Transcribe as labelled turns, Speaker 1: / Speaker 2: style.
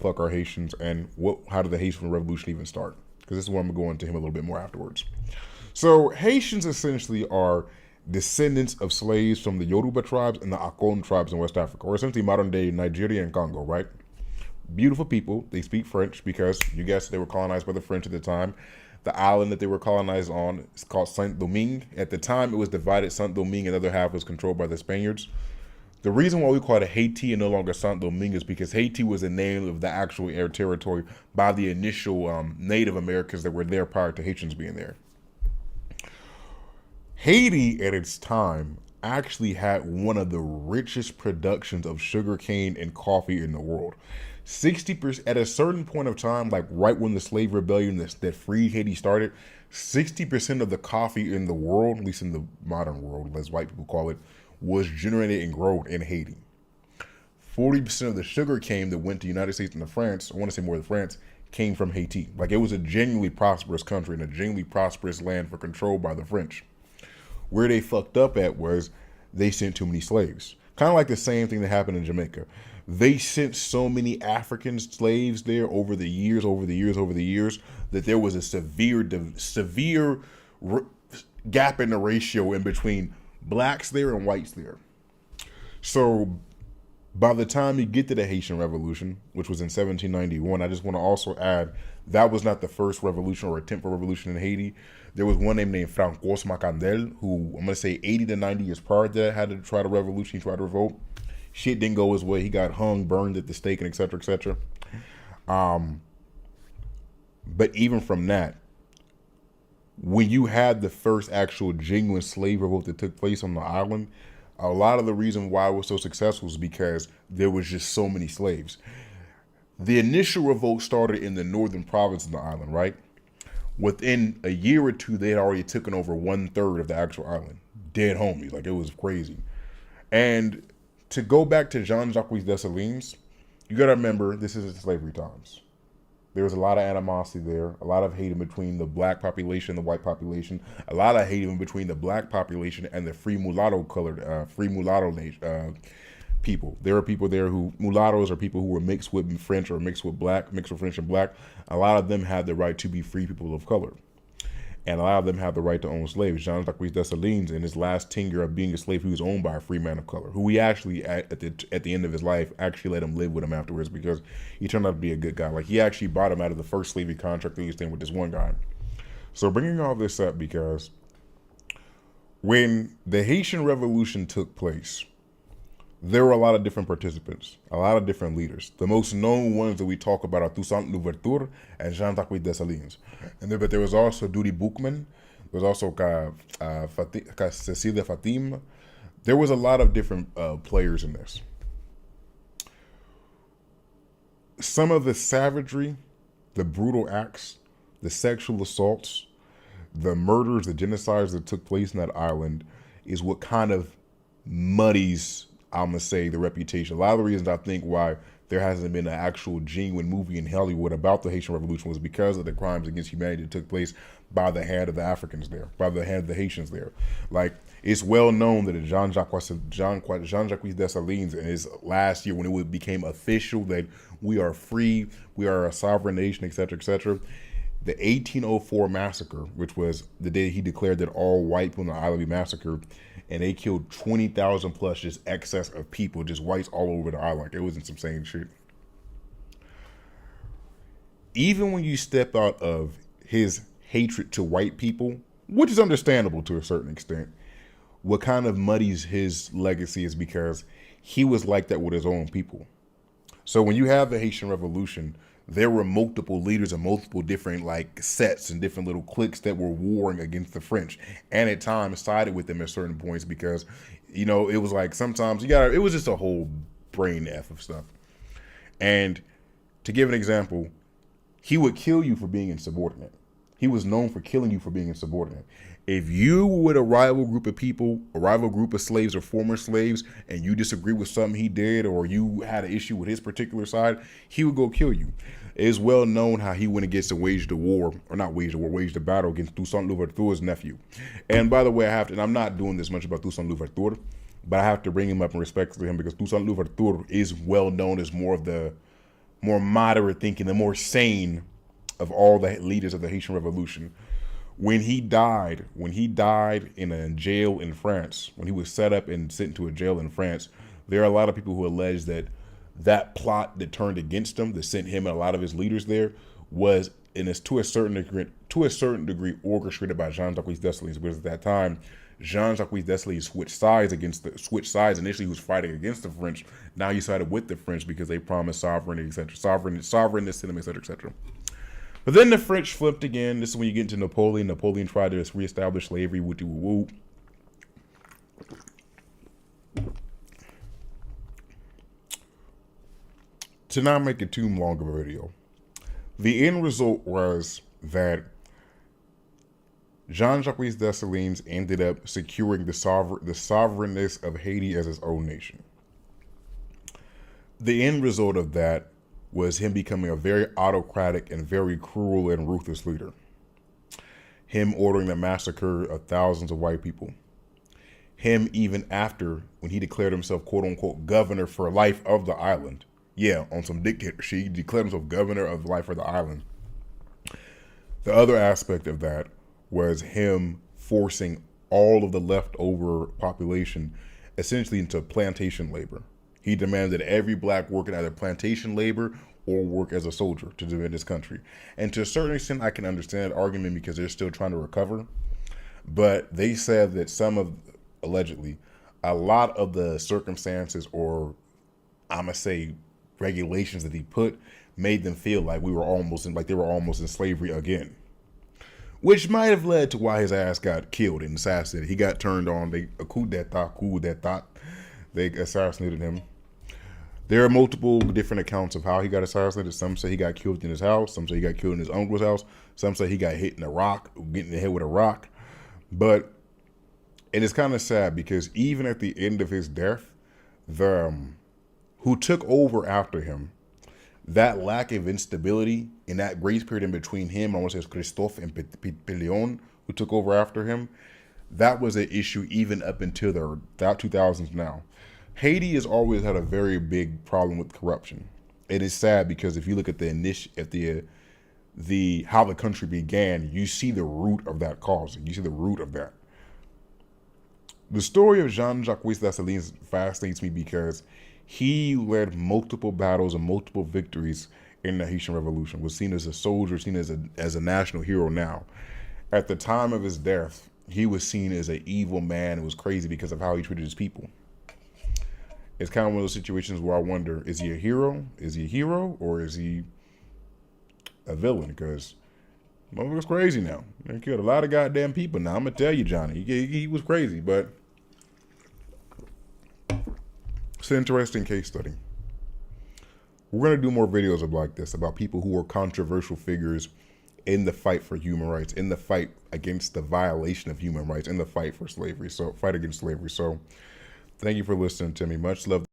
Speaker 1: fuck are Haitians and how did the Haitian Revolution even start? Because this is where I'm going to go into him a little bit more afterwards. So Haitians essentially are descendants of slaves from the Yoruba tribes and the Akon tribes in West Africa, or essentially modern day Nigeria and Congo, right? Beautiful people. They speak French because you guessed they were colonized by the French at the time. The island that they were colonized on is called Saint Domingue. At the time, it was divided. Saint Domingue and the other half was controlled by the Spaniards. The reason why we call it Haiti and no longer Saint Domingue is because Haiti was the name of the actual air territory by the initial Native Americans that were there prior to Haitians being there. Haiti at its time actually had one of the richest productions of sugarcane and coffee in the world. 60% at a certain point of time, like right when the slave rebellion that freed Haiti started, 60% of the coffee in the world, at least in the modern world, as white people call it, was generated and grown in Haiti. 40% of the sugar cane that went to the United States and to France, I want to say more than France, came from Haiti. Like it was a genuinely prosperous country and a genuinely prosperous land for control by the French. Where they fucked up at was they sent too many slaves. Kind of like the same thing that happened in Jamaica. They sent so many African slaves there over the years, that there was a severe gap in the ratio in between blacks there and whites there. So by the time you get to the Haitian Revolution, which was in 1791, I just want to also add that was not the first revolution or attempt for revolution in Haiti. There was one named Francois Macandel, who I'm going to say 80 to 90 years prior to that had to try the revolution, he tried to revolt. Shit didn't go his way. He got hung, burned at the stake, and et cetera, et cetera. But even from that, when you had the first actual genuine slave revolt that took place on the island, a lot of the reason why it was so successful is because there was just so many slaves. The initial revolt started in the northern province of the island, right? Within a year or two, they had already taken over 1/3 of the actual island. Dead homies, like it was crazy. And to go back to Jean-Jacques Dessalines, you gotta remember this is slavery times. There was a lot of animosity there, a lot of hate in between the black population and the white population, a lot of hate in between the black population and the free mulatto people. There are people there who, mulattoes are people who were mixed with French or mixed with French and black. A lot of them had the right to be free people of color. And a lot of them have the right to own slaves. Jean-Jacques Dessalines, in his last tenure of being a slave, he was owned by a free man of color, who he actually, at the end of his life, actually let him live with him afterwards because he turned out to be a good guy. Like, he actually bought him out of the first slavery contract that he was in with this one guy. So bringing all this up because when the Haitian Revolution took place, there were a lot of different participants, a lot of different leaders. The most known ones that we talk about are Toussaint Louverture and Jean-Jacques Dessalines. But there was also Duty Boukman. There was also Cecilia Fatim. There was a lot of different players in this. Some of the savagery, the brutal acts, the sexual assaults, the murders, the genocides that took place in that island is what kind of muddies, I'm going to say, the reputation. A lot of the reasons I think why there hasn't been an actual genuine movie in Hollywood about the Haitian Revolution was because of the crimes against humanity that took place by the hand of the Africans there, by the hand of the Haitians there. Like, it's well known that Jean-Jacques Dessalines in his last year, when it became official that we are free, we are a sovereign nation, et cetera, the 1804 massacre, which was the day he declared that all white people on the island be massacred, and they killed 20,000 plus just excess of people, just whites all over the island. Like, it was some insane shit. Even when you step out of his hatred to white people, which is understandable to a certain extent, what kind of muddies his legacy is because he was like that with his own people. So when you have the Haitian Revolution, there were multiple leaders and multiple different like sets and different little cliques that were warring against the French, and at times sided with them at certain points because, you know, it was like sometimes it was just a whole brain F of stuff. And to give an example, he would kill you for being insubordinate. He was known for killing you for being insubordinate. If you were with a rival group of people, a rival group of slaves or former slaves, and you disagree with something he did or you had an issue with his particular side, he would go kill you. It's well known how he went against and waged a battle against Toussaint Louverture's nephew. And by the way, and I'm not doing this much about Toussaint Louverture, but I have to bring him up in respect to him because Toussaint Louverture is well known as more of the more moderate thinking, the more sane of all the leaders of the Haitian Revolution. When he died in a jail in France, when he was set up and sent to a jail in France, there are a lot of people who allege that that plot that turned against him, that sent him and a lot of his leaders there, was to a certain degree orchestrated by Jean-Jacques Dessalines, because at that time Jean-Jacques Dessalines switched sides. Initially, he was fighting against the French. Now he sided with the French because they promised sovereignty, etc., sovereignness to them, etc., etc. But then the French flipped again. This is when you get into Napoleon. Napoleon tried to reestablish slavery. Woo-woo. To not make it too long of a video, the end result was that Jean-Jacques Dessalines ended up securing the sovereignness of Haiti as his own nation. The end result of that was him becoming a very autocratic and very cruel and ruthless leader. Him ordering the massacre of thousands of white people. Him, even after, when he declared himself, quote unquote, governor for life of the island. Yeah, on some dictatorship, he declared himself governor of life of the island. The other aspect of that was him forcing all of the leftover population essentially into plantation labor. He demanded every black work in either plantation labor or work as a soldier to defend his country. And to a certain extent, I can understand that argument because they're still trying to recover. But they said that allegedly, a lot of the circumstances, or I'm going to say regulations that he put, made them feel like they were almost in slavery again. Which might have led to why his ass got killed and assassinated. He got turned on. Coup d'etat. They assassinated him. There are multiple different accounts of how he got assassinated. Some say he got killed in his house. Some say he got killed in his uncle's house. Some say he got hit in getting the head with a rock. But it is kind of sad because even at the end of his death, who took over after him, that lack of instability in that grace period in between him, I want to say Christophe and Pétion, who took over after him, that was an issue even up until the 2000s now. Haiti has always had a very big problem with corruption. It is sad because if you look at how the country began, you see the root of that cause. You see the root of that. The story of Jean-Jacques Dessalines fascinates me because he led multiple battles and multiple victories in the Haitian Revolution, was seen as a soldier, seen as a national hero now. At the time of his death, he was seen as an evil man. It was crazy because of how he treated his people. It's kind of one of those situations where I wonder, is he a hero? Is he a hero or is he a villain? Because motherfucker's crazy now. He killed a lot of goddamn people. Now, I'm going to tell you, Johnny, he was crazy, but it's an interesting case study. We're going to do more videos like this, about people who are controversial figures in the fight for human rights, in the fight against the violation of human rights, in the fight for slavery, fight against slavery. So thank you for listening to me. Much love.